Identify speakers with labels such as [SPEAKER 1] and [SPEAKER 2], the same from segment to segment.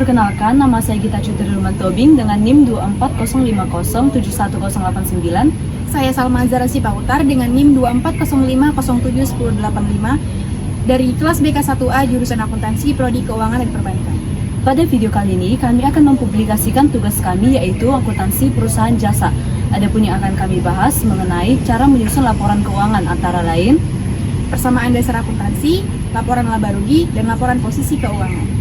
[SPEAKER 1] Perkenalkan, nama saya Gita Cutriluman Tobing dengan NIM 24050710889.
[SPEAKER 2] Saya Salma Azhara Sipautar dengan NIM 24050701085 dari kelas BK1A jurusan Akuntansi Prodi Keuangan dan Perbankan.
[SPEAKER 1] Pada video kali ini, kami akan mempublikasikan tugas kami yaitu akuntansi perusahaan jasa. Adapun yang akan kami bahas mengenai cara menyusun laporan keuangan antara lain
[SPEAKER 2] Persamaan dasar akuntansi, laporan laba rugi, dan laporan posisi keuangan.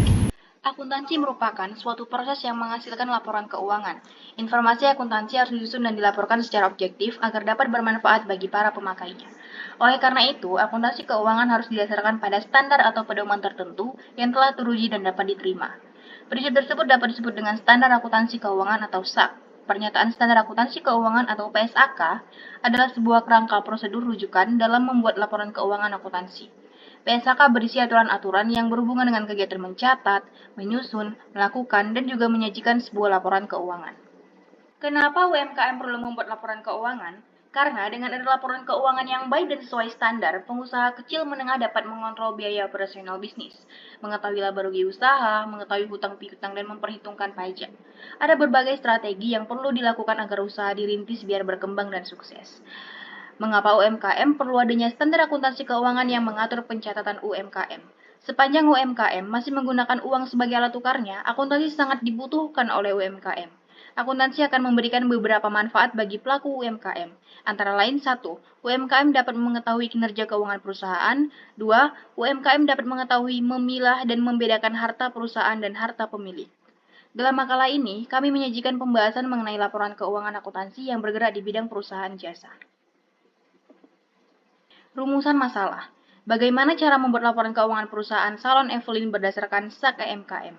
[SPEAKER 3] Akuntansi merupakan suatu proses yang menghasilkan laporan keuangan. Informasi akuntansi harus disusun dan dilaporkan secara objektif agar dapat bermanfaat bagi para pemakainya. Oleh karena itu, akuntansi keuangan harus didasarkan pada standar atau pedoman tertentu yang telah teruji dan dapat diterima. Prinsip tersebut dapat disebut dengan Standar Akuntansi Keuangan atau SAK. Pernyataan Standar Akuntansi Keuangan atau PSAK adalah sebuah kerangka prosedur rujukan dalam membuat laporan keuangan akuntansi. PSAK berisi aturan-aturan yang berhubungan dengan kegiatan mencatat, menyusun, melakukan, dan juga menyajikan sebuah laporan keuangan. Kenapa UMKM perlu membuat laporan keuangan? Karena dengan ada laporan keuangan yang baik dan sesuai standar, pengusaha kecil menengah dapat mengontrol biaya operasional bisnis, mengetahui laba rugi usaha, mengetahui hutang piutang, dan memperhitungkan pajak. Ada berbagai strategi yang perlu dilakukan agar usaha dirintis biar berkembang dan sukses. Mengapa UMKM perlu adanya standar akuntansi keuangan yang mengatur pencatatan UMKM? Sepanjang UMKM masih menggunakan uang sebagai alat tukarnya, akuntansi sangat dibutuhkan oleh UMKM. Akuntansi akan memberikan beberapa manfaat bagi pelaku UMKM. Antara lain 1. UMKM dapat mengetahui kinerja keuangan perusahaan. 2. UMKM dapat mengetahui memilah dan membedakan harta perusahaan dan harta pemilik. Dalam makalah ini, kami menyajikan pembahasan mengenai laporan keuangan akuntansi yang bergerak di bidang perusahaan jasa. Rumusan masalah. Bagaimana cara membuat laporan keuangan perusahaan Salon Evelyn berdasarkan SAK EMKM?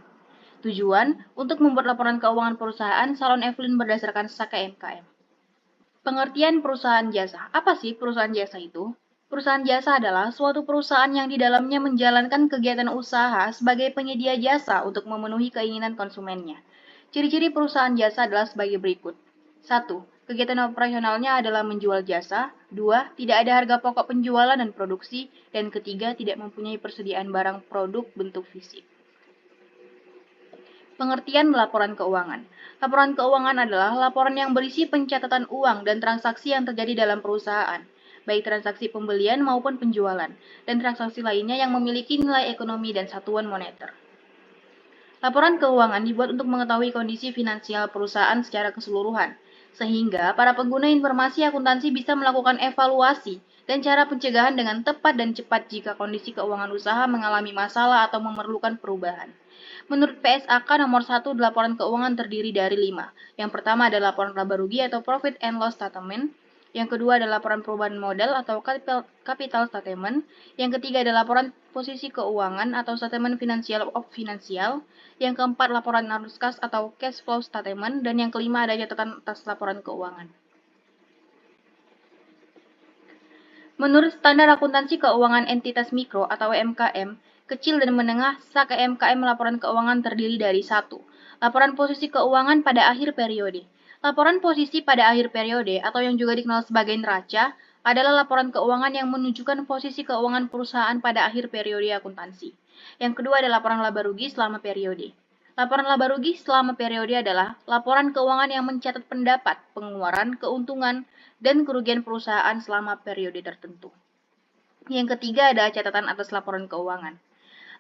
[SPEAKER 3] Tujuan untuk membuat laporan keuangan perusahaan Salon Evelyn berdasarkan SAK EMKM. Pengertian perusahaan jasa. Apa sih perusahaan jasa itu? Perusahaan jasa adalah suatu perusahaan yang di dalamnya menjalankan kegiatan usaha sebagai penyedia jasa untuk memenuhi keinginan konsumennya. Ciri-ciri perusahaan jasa adalah sebagai berikut. 1. Kegiatan operasionalnya adalah menjual jasa. 2. Tidak ada harga pokok penjualan dan produksi. Dan ketiga, tidak mempunyai persediaan barang produk bentuk fisik. Pengertian laporan keuangan. Laporan keuangan adalah laporan yang berisi pencatatan uang dan transaksi yang terjadi dalam perusahaan, baik transaksi pembelian maupun penjualan, dan transaksi lainnya yang memiliki nilai ekonomi dan satuan moneter. Laporan keuangan dibuat untuk mengetahui kondisi finansial perusahaan secara keseluruhan, sehingga para pengguna informasi akuntansi bisa melakukan evaluasi dan cara pencegahan dengan tepat dan cepat jika kondisi keuangan usaha mengalami masalah atau memerlukan perubahan. Menurut PSAK nomor 1, laporan keuangan terdiri dari 5. Yang pertama adalah laporan laba rugi atau Profit and Loss Statement. Yang kedua adalah laporan perubahan modal atau Capital Statement. Yang ketiga adalah laporan posisi keuangan atau Statement Financial of Financial. Yang keempat, laporan arus kas atau Cash Flow Statement. Dan yang kelima ada catatan atas laporan keuangan. Menurut Standar Akuntansi Keuangan Entitas Mikro atau UMKM, kecil dan menengah, SAK EMKM laporan keuangan terdiri dari 1. Laporan posisi keuangan pada akhir periode. Laporan posisi pada akhir periode atau yang juga dikenal sebagai neraca adalah laporan keuangan yang menunjukkan posisi keuangan perusahaan pada akhir periode akuntansi. Yang kedua adalah laporan laba rugi selama periode. Laporan laba rugi selama periode adalah laporan keuangan yang mencatat pendapat, pengeluaran, keuntungan, dan kerugian perusahaan selama periode tertentu. Yang ketiga adalah catatan atas laporan keuangan.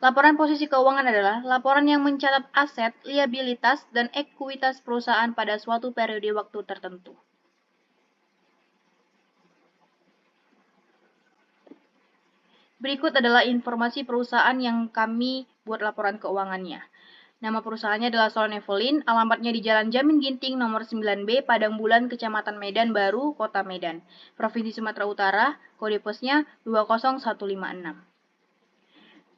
[SPEAKER 3] Laporan posisi keuangan adalah laporan yang mencatat aset, liabilitas, dan ekuitas perusahaan pada suatu periode waktu tertentu. Berikut adalah informasi perusahaan yang kami buat laporan keuangannya. Nama perusahaannya adalah Salon Evelyn, alamatnya di Jalan Jamin Ginting nomor 9B, Padang Bulan, Kecamatan Medan Baru, Kota Medan, Provinsi Sumatera Utara, kode posnya 20156.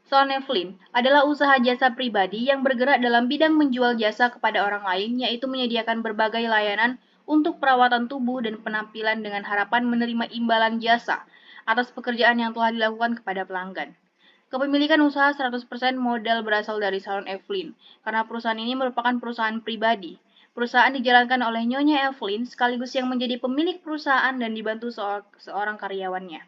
[SPEAKER 3] Salon Evelyn adalah usaha jasa pribadi yang bergerak dalam bidang menjual jasa kepada orang lain, yaitu menyediakan berbagai layanan untuk perawatan tubuh dan penampilan dengan harapan menerima imbalan jasa atas pekerjaan yang telah dilakukan kepada pelanggan. Kepemilikan usaha 100% modal berasal dari Salon Evelyn, karena perusahaan ini merupakan perusahaan pribadi. Perusahaan dijalankan oleh Nyonya Evelyn sekaligus yang menjadi pemilik perusahaan dan dibantu seorang karyawannya.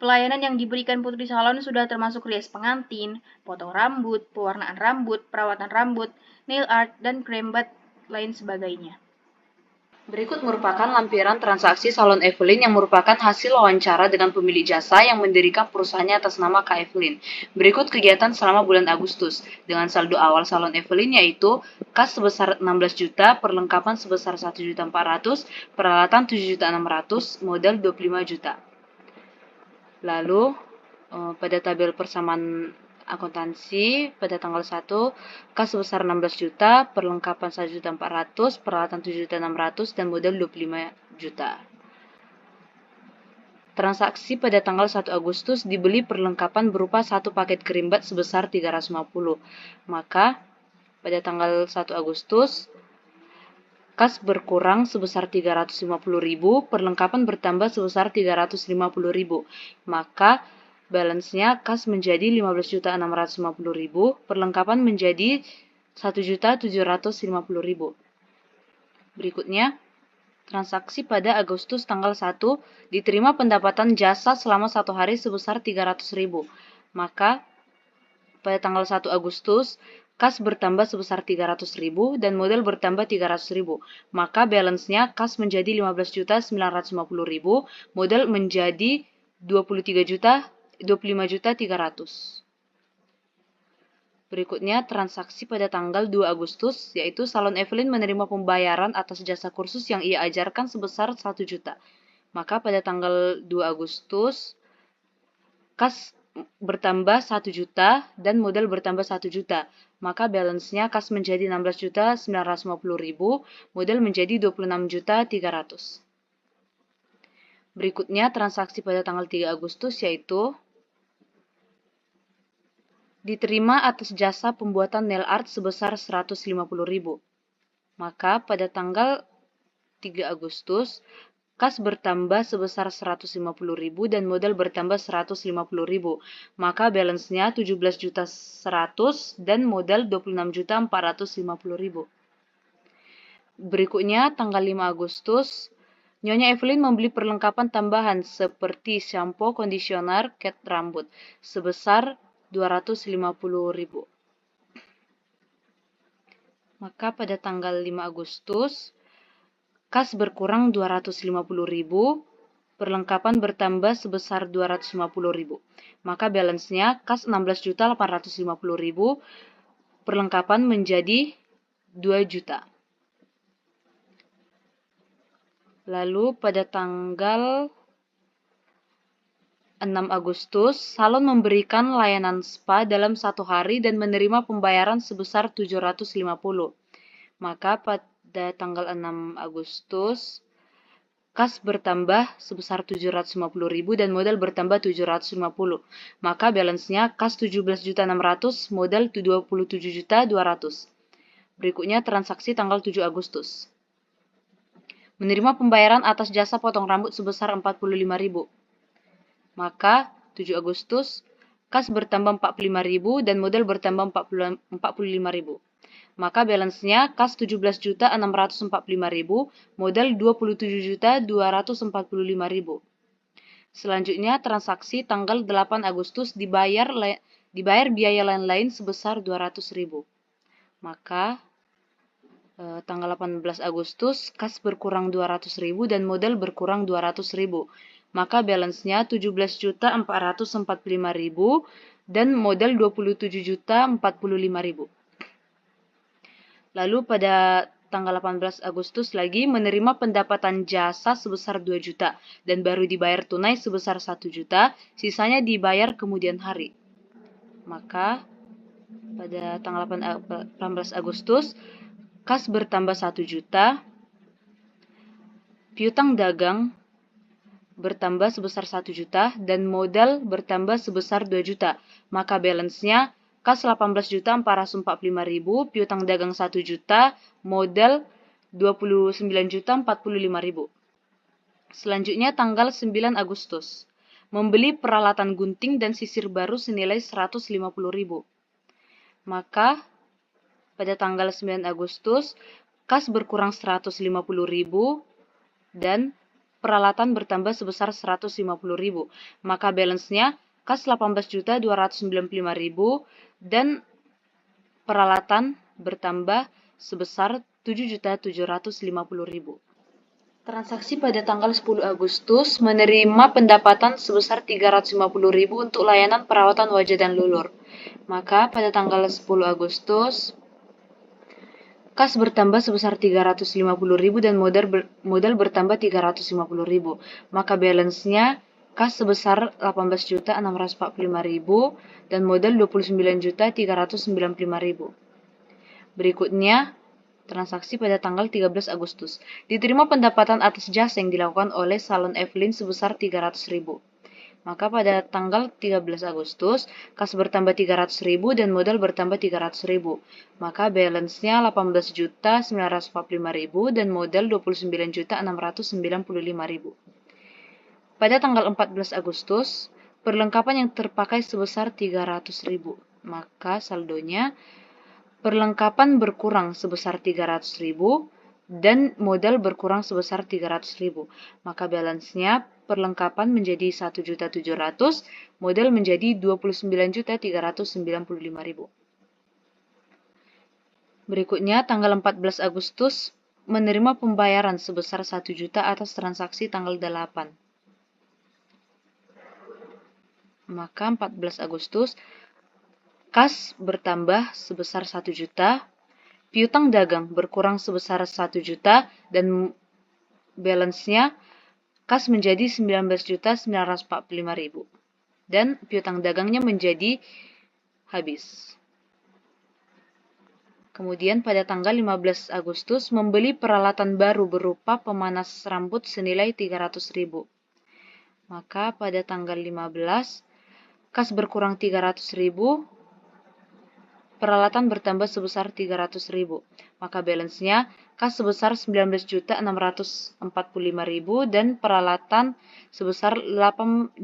[SPEAKER 3] Pelayanan yang diberikan putri salon sudah termasuk rias pengantin, potong rambut, pewarnaan rambut, perawatan rambut, nail art, dan krembat lain sebagainya.
[SPEAKER 1] Berikut merupakan lampiran transaksi salon Evelyn yang merupakan hasil wawancara dengan pemilik jasa yang mendirikan perusahaannya atas nama Kak Evelyn. Berikut kegiatan selama bulan Agustus, dengan saldo awal salon Evelyn yaitu kas sebesar 16 juta, perlengkapan sebesar 1.400.000, peralatan 7.600.000, modal 25 juta. Lalu pada tabel persamaan akuntansi pada tanggal 1, kas sebesar 16 juta, perlengkapan 1.400.000, peralatan 7.600.000, dan modal 25 juta. Transaksi pada tanggal 1 Agustus dibeli perlengkapan berupa satu paket kerimbat sebesar 350. Maka pada tanggal 1 Agustus kas berkurang sebesar 350.000, perlengkapan bertambah sebesar 350.000. Maka balance-nya kas menjadi 15.650.000, perlengkapan menjadi 1.750.000. Berikutnya, transaksi pada Agustus tanggal 1 diterima pendapatan jasa selama 1 hari sebesar 300.000. Maka pada tanggal 1 Agustus kas bertambah sebesar 300.000 dan modal bertambah 300.000. Maka balance-nya kas menjadi 15.950.000, modal menjadi 25.300.000. Berikutnya transaksi pada tanggal 2 Agustus, yaitu salon Evelyn menerima pembayaran atas jasa kursus yang ia ajarkan sebesar 1 juta. Maka pada tanggal 2 Agustus, kas bertambah 1 juta dan modal bertambah 1 juta. Maka balance-nya kas menjadi 16.950.000, modal menjadi 26.300.000. Berikutnya transaksi pada tanggal 3 Agustus yaitu diterima atas jasa pembuatan nail art sebesar 150.000. Maka pada tanggal 3 Agustus kas bertambah sebesar 150.000 dan modal bertambah 150.000. Maka balance-nya 17.100.000 dan modal 26.450.000. Berikutnya tanggal 5 Agustus Nyonya Evelyn membeli perlengkapan tambahan seperti shampoo, conditioner, cat rambut sebesar 250.000. Maka pada tanggal 5 Agustus, kas berkurang 250.000, perlengkapan bertambah sebesar 250.000. Maka balance-nya kas 16.850.000, perlengkapan menjadi 2 juta. Lalu pada tanggal 6 Agustus, salon memberikan layanan spa dalam 1 hari dan menerima pembayaran sebesar 750. Maka pada tanggal 6 Agustus, kas bertambah sebesar 750.000 dan modal bertambah 750. Maka balance-nya kas 17.600.000, modal 27.200.000. Berikutnya transaksi tanggal 7 Agustus. Menerima pembayaran atas jasa potong rambut sebesar 45.000. Maka 7 Agustus kas bertambah 45.000 dan modal bertambah 45.000. Maka balance-nya kas 17.645.000, modal 27.245.000. Selanjutnya transaksi tanggal 8 Agustus dibayar biaya lain-lain sebesar 200.000. Maka tanggal 18 Agustus, kas berkurang 200.000 dan modal berkurang 200.000. Maka balance-nya 17.445.000 dan modal 27.045.000. Lalu pada tanggal 18 Agustus lagi menerima pendapatan jasa sebesar 2 juta dan baru dibayar tunai sebesar 1 juta, sisanya dibayar kemudian hari. Maka pada tanggal 18 Agustus, kas bertambah 1 juta, piutang dagang bertambah sebesar 1 juta, dan modal bertambah sebesar 2 juta. Maka balance-nya kas 18.445.000, piutang dagang 1 juta, modal 29.045.000. Selanjutnya tanggal 9 Agustus. Membeli peralatan gunting dan sisir baru senilai 150.000. Maka pada tanggal 9 Agustus, kas berkurang 150.000 dan peralatan bertambah sebesar 150.000, maka balance-nya kas 18.295.000 dan peralatan bertambah sebesar 7.750.000. Transaksi pada tanggal 10 Agustus menerima pendapatan sebesar 350.000 untuk layanan perawatan wajah dan lulur. Maka pada tanggal 10 Agustus kas bertambah sebesar 350.000 dan modal bertambah 350.000. Maka balance-nya kas sebesar 18.645.000 dan modal 29.395.000. Berikutnya transaksi pada tanggal 13 Agustus. Diterima pendapatan atas jasa yang dilakukan oleh Salon Evelyn sebesar 300.000. Maka pada tanggal 13 Agustus, kas bertambah 300.000 dan modal bertambah 300.000. Maka balance-nya 18.945.000 dan modal 29.695.000. Pada tanggal 14 Agustus, perlengkapan yang terpakai sebesar 300.000. Maka saldonya perlengkapan berkurang sebesar 300.000 dan modal berkurang sebesar 300.000. Maka balance-nya perlengkapan menjadi 1.700.000, modal menjadi 29.395.000. Berikutnya tanggal 14 Agustus menerima pembayaran sebesar 1 juta atas transaksi tanggal 8. Maka 14 Agustus kas bertambah sebesar 1 juta, piutang dagang berkurang sebesar 1 juta, dan balance-nya kas menjadi 19.945.000. Dan piutang dagangnya menjadi habis. Kemudian pada tanggal 15 Agustus membeli peralatan baru berupa pemanas rambut senilai 300.000. Maka pada tanggal 15 kas berkurang 300.000, peralatan bertambah sebesar 300.000, maka balance-nya kas sebesar 19.645.000 dan peralatan sebesar 8.050.000.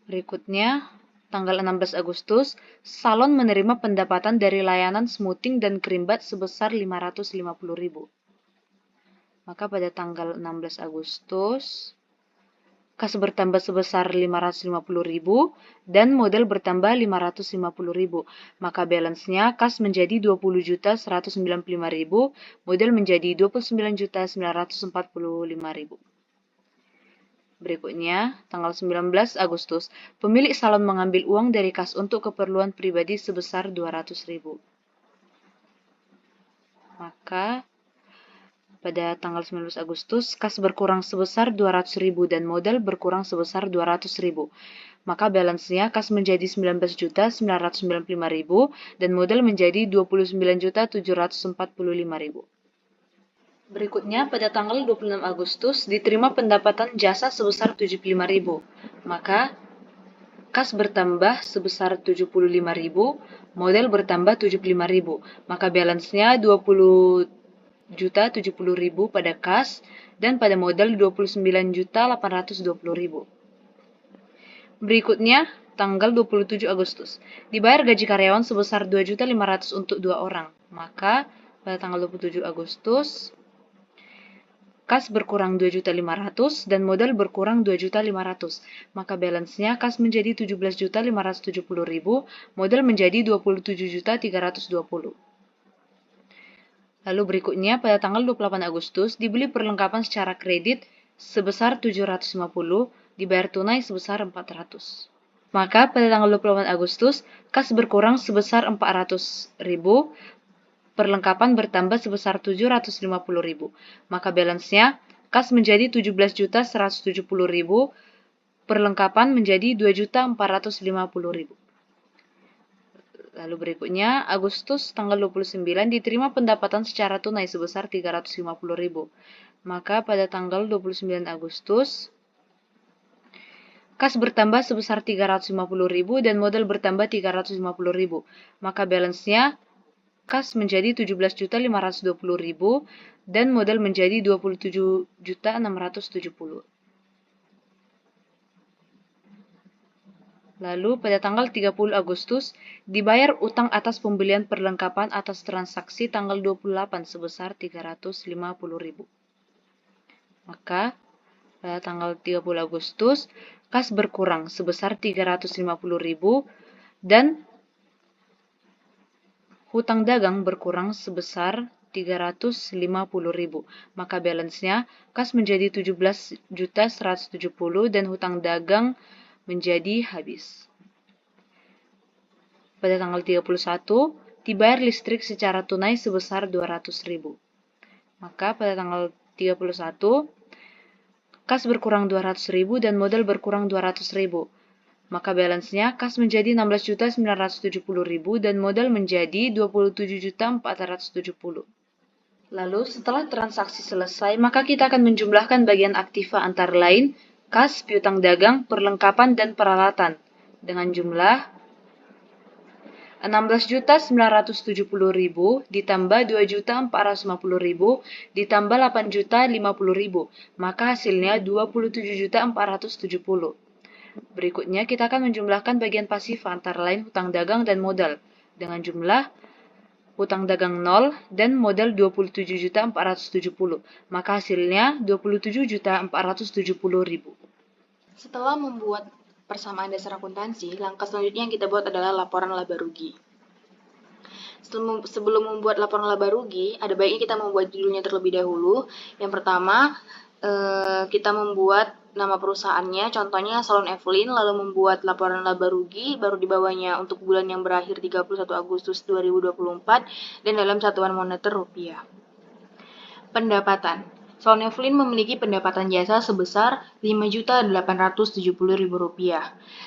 [SPEAKER 1] Berikutnya, tanggal 16 Agustus, salon menerima pendapatan dari layanan smoothing dan creambath sebesar 550.000. Maka pada tanggal 16 Agustus, kas bertambah sebesar 550.000 dan modal bertambah 550.000. Maka balance-nya kas menjadi 20.195.000, modal menjadi 29.945.000. Berikutnya, tanggal 19 Agustus, pemilik salon mengambil uang dari kas untuk keperluan pribadi sebesar 200.000. Maka pada tanggal 19 Agustus, kas berkurang sebesar 200.000 dan modal berkurang sebesar 200.000. Maka balance-nya kas menjadi 19.995.000 dan modal menjadi 29.745.000. Berikutnya, pada tanggal 26 Agustus, diterima pendapatan jasa sebesar 75.000. Maka kas bertambah sebesar 75.000, modal bertambah 75.000. Maka balance-nya 20.070.000 pada kas dan pada modal 29.820.000. Berikutnya, tanggal 27 Agustus, dibayar gaji karyawan sebesar 2.500.000 untuk 2 orang. Maka pada tanggal 27 Agustus, kas berkurang 2.500.000 dan modal berkurang 2.500.000. Maka balance-nya kas menjadi 17.570.000, modal menjadi 27.320.000. Lalu berikutnya, pada tanggal 28 Agustus, dibeli perlengkapan secara kredit sebesar 750, dibayar tunai sebesar 400. Maka pada tanggal 28 Agustus, kas berkurang sebesar 400.000, perlengkapan bertambah sebesar 750.000. Maka balance-nya, kas menjadi 17.170.000, perlengkapan menjadi 2.450.000. Lalu berikutnya, Agustus tanggal 29 diterima pendapatan secara tunai sebesar 350.000. Maka pada tanggal 29 Agustus, kas bertambah sebesar 350.000 dan modal bertambah 350.000. Maka balance-nya kas menjadi 17.520.000 dan modal menjadi 27.670. Lalu pada tanggal 30 Agustus dibayar utang atas pembelian perlengkapan atas transaksi tanggal 28 sebesar 350.000. Maka pada tanggal 30 Agustus kas berkurang sebesar 350.000 dan hutang dagang berkurang sebesar 350.000. Maka balance-nya kas menjadi 17.170 dan hutang dagang menjadi habis. Pada tanggal 31 dibayar listrik secara tunai sebesar 200.000. Maka pada tanggal 31 kas berkurang 200.000 dan modal berkurang 200.000. Maka balance-nya kas menjadi 16.970.000 dan modal menjadi 27.470. Lalu setelah transaksi selesai, maka kita akan menjumlahkan bagian aktiva antara lain kas, piutang dagang, perlengkapan, dan peralatan dengan jumlah 16.970.000 ditambah 2.450.000 ditambah 8.050.000, maka hasilnya 27.470. Berikutnya kita akan menjumlahkan bagian pasif antara lain hutang dagang dan modal dengan jumlah hutang dagang 0 dan modal 27.470, maka hasilnya 27.470.000.
[SPEAKER 3] Setelah membuat persamaan dasar akuntansi, langkah selanjutnya yang kita buat adalah laporan laba rugi. Sebelum membuat laporan laba rugi, ada baiknya kita membuat judulnya terlebih dahulu. Yang pertama, kita membuat nama perusahaannya, contohnya Salon Evelyn, lalu membuat laporan laba rugi, baru di bawahnya untuk bulan yang berakhir 31 Agustus 2024, dan dalam satuan moneter rupiah. Pendapatan. Salon Evelyn memiliki pendapatan jasa sebesar Rp5.870.000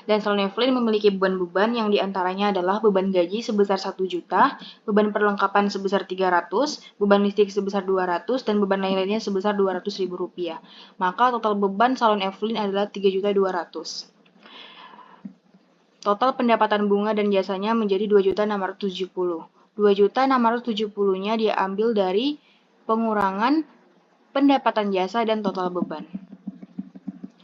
[SPEAKER 3] dan Salon Evelyn memiliki beban-beban yang diantaranya adalah beban gaji sebesar 1 juta, beban perlengkapan sebesar 300, beban listrik sebesar 200, dan beban lain-lainnya sebesar Rp200.000. Maka total beban Salon Evelyn adalah 3.200.000. Total pendapatan bunga dan jasanya menjadi 2.670.000. 2.670.000-nya diambil dari pengurangan pendapatan jasa dan total beban.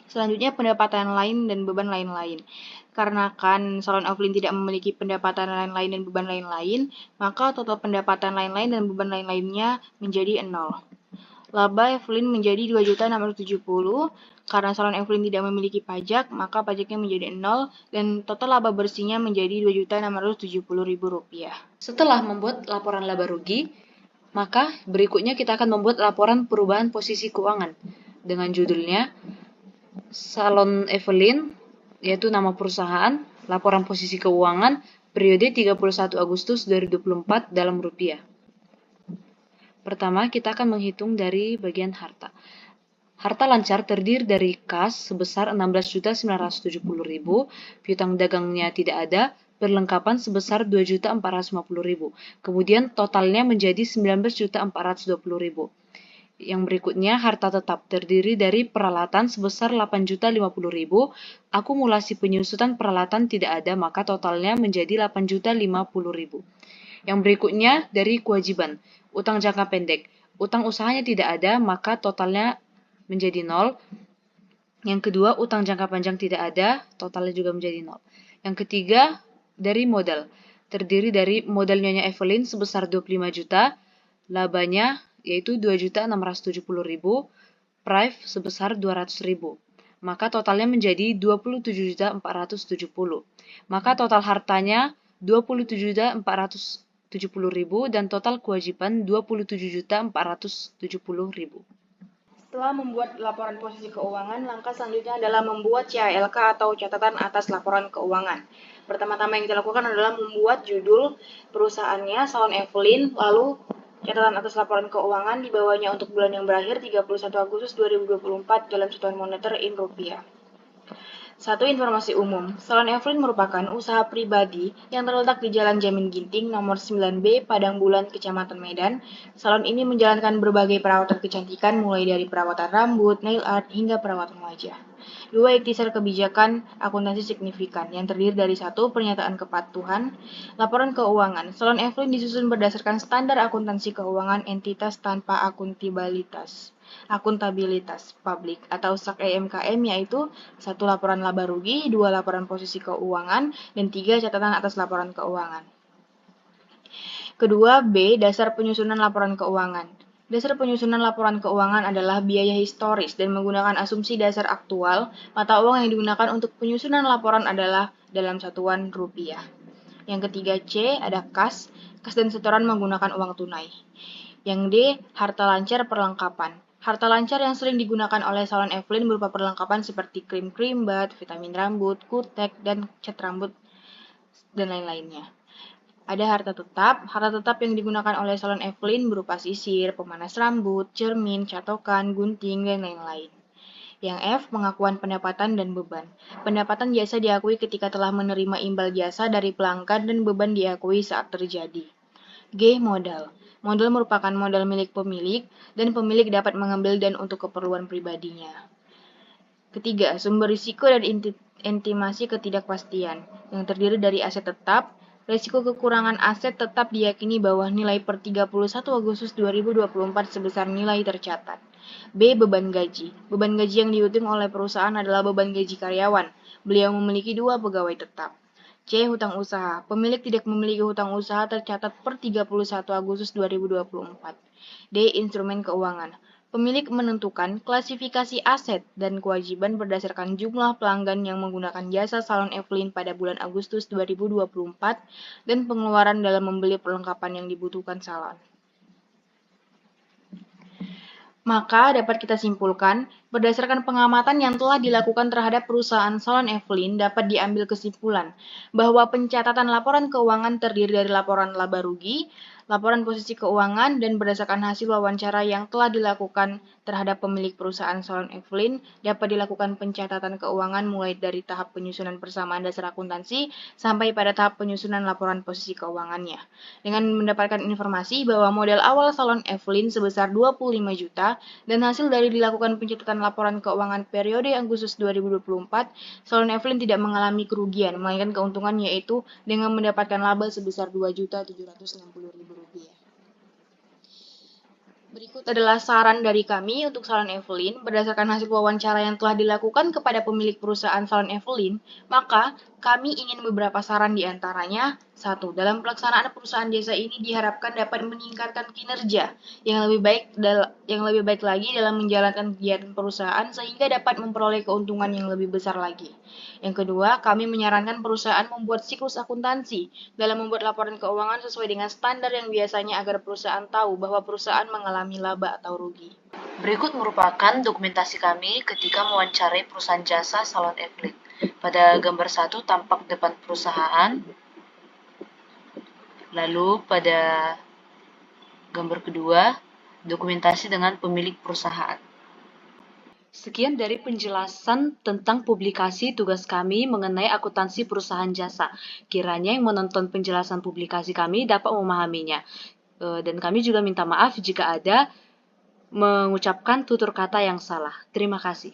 [SPEAKER 3] Selanjutnya pendapatan lain dan beban lain-lain. Karena kan Salon Evelyn tidak memiliki pendapatan lain-lain dan beban lain-lain, maka total pendapatan lain-lain dan beban lain-lainnya menjadi 0. Laba Evelyn menjadi 2.670.000. Karena Salon Evelyn tidak memiliki pajak, maka pajaknya menjadi 0 dan total laba bersihnya menjadi Rp2.670.000.
[SPEAKER 1] Setelah membuat laporan laba rugi, maka berikutnya kita akan membuat laporan perubahan posisi keuangan dengan judulnya Salon Evelyn, yaitu nama perusahaan, laporan posisi keuangan periode 31 Agustus 2024 dalam rupiah. Pertama, kita akan menghitung dari bagian harta. Harta lancar terdiri dari kas sebesar 16.970.000, piutang dagangnya tidak ada, perlengkapan sebesar 2.450.000. Kemudian totalnya menjadi 19.420.000. Yang berikutnya harta tetap terdiri dari peralatan sebesar 8.050.000. Akumulasi penyusutan peralatan tidak ada, maka totalnya menjadi 8.050.000. Yang berikutnya dari kewajiban, utang jangka pendek. Utang usahanya tidak ada, maka totalnya menjadi 0. Yang kedua, utang jangka panjang tidak ada, totalnya juga menjadi 0. Yang ketiga, dari modal. Terdiri dari modal Nyonya Evelyn sebesar 25 juta, labanya yaitu 2.670.000, prive sebesar 200.000. Maka totalnya menjadi 27.470. Maka total hartanya 27.470.000 dan total kewajiban 27.470.000.
[SPEAKER 3] Setelah membuat laporan posisi keuangan, langkah selanjutnya adalah membuat CALK atau catatan atas laporan keuangan. Pertama-tama yang kita lakukan adalah membuat judul perusahaannya Salon Evelyn, lalu catatan atas laporan keuangan di bawahnya untuk bulan yang berakhir 31 Agustus 2024 dalam satuan moneter in rupiah. 1. Informasi umum. Salon Evelyn merupakan usaha pribadi yang terletak di Jalan Jamin Ginting nomor 9B, Padang Bulan, Kecamatan Medan. Salon ini menjalankan berbagai perawatan kecantikan mulai dari perawatan rambut, nail art, hingga perawatan wajah. 2. Ikhtisar kebijakan akuntansi signifikan yang terdiri dari 1. Pernyataan kepatuhan. Laporan keuangan. Salon Evelyn disusun berdasarkan standar akuntansi keuangan entitas tanpa akuntabilitas. Akuntabilitas publik atau SAK EMKM yaitu 1 laporan laba rugi, 2 laporan posisi keuangan, dan 3 catatan atas laporan keuangan. Kedua, B. Dasar penyusunan laporan keuangan. Dasar penyusunan laporan keuangan adalah biaya historis dan menggunakan asumsi dasar aktual, mata uang yang digunakan untuk penyusunan laporan adalah dalam satuan rupiah. Yang ketiga C, ada kas dan setoran menggunakan uang tunai. Yang D, harta lancar perlengkapan. Harta lancar yang sering digunakan oleh salon Evelyn berupa perlengkapan seperti krim bat, vitamin rambut, kutek, dan cat rambut, dan lain-lainnya. Ada harta tetap yang digunakan oleh salon Evelyn berupa sisir, pemanas rambut, cermin, catokan, gunting, dan lain-lain. Yang F, pengakuan pendapatan dan beban. Pendapatan jasa diakui ketika telah menerima imbal jasa dari pelanggan dan beban diakui saat terjadi. G, modal. Modal merupakan modal milik pemilik dan pemilik dapat mengambil dan untuk keperluan pribadinya. Ketiga, sumber risiko dan intimasi ketidakpastian yang terdiri dari aset tetap. Risiko kekurangan aset tetap diyakini bahwa nilai per 31 Agustus 2024 sebesar nilai tercatat. B. Beban gaji. Beban gaji yang dihitung oleh perusahaan adalah beban gaji karyawan. Beliau memiliki 2 pegawai tetap. C. Hutang usaha. Pemilik tidak memiliki hutang usaha tercatat per 31 Agustus 2024. D. Instrumen keuangan. Pemilik menentukan klasifikasi aset dan kewajiban berdasarkan jumlah pelanggan yang menggunakan jasa salon Evelyn pada bulan Agustus 2024 dan pengeluaran dalam membeli perlengkapan yang dibutuhkan salon. Maka dapat kita simpulkan, berdasarkan pengamatan yang telah dilakukan terhadap perusahaan salon Evelyn dapat diambil kesimpulan bahwa pencatatan laporan keuangan terdiri dari laporan laba rugi, laporan posisi keuangan, dan berdasarkan hasil wawancara yang telah dilakukan terhadap pemilik perusahaan salon Evelyn dapat dilakukan pencatatan keuangan mulai dari tahap penyusunan persamaan dasar akuntansi sampai pada tahap penyusunan laporan posisi keuangannya. Dengan mendapatkan informasi bahwa modal awal salon Evelyn sebesar 25 juta dan hasil dari dilakukan pencatatan laporan keuangan periode Agustus 2024, salon Evelyn tidak mengalami kerugian, melainkan keuntungan yaitu dengan mendapatkan laba sebesar Rp2.760.000. Berikut adalah saran dari kami untuk salon Evelyn. Berdasarkan hasil wawancara yang telah dilakukan kepada pemilik perusahaan salon Evelyn, maka kami ingin beberapa saran di antaranya. 1. Dalam pelaksanaan perusahaan jasa ini diharapkan dapat meningkatkan kinerja yang lebih baik lagi dalam menjalankan kegiatan perusahaan sehingga dapat memperoleh keuntungan yang lebih besar lagi. Yang kedua, kami menyarankan perusahaan membuat siklus akuntansi dalam membuat laporan keuangan sesuai dengan standar yang biasanya agar perusahaan tahu bahwa perusahaan mengalami laba atau rugi.
[SPEAKER 1] Berikut merupakan dokumentasi kami ketika mewawancarai perusahaan jasa salon Evelyn. Pada gambar 1 tampak depan perusahaan, lalu pada gambar kedua dokumentasi dengan pemilik perusahaan. Sekian dari penjelasan tentang publikasi tugas kami mengenai akuntansi perusahaan jasa. Kiranya yang menonton penjelasan publikasi kami dapat memahaminya. Dan kami juga minta maaf jika ada mengucapkan tutur kata yang salah. Terima kasih.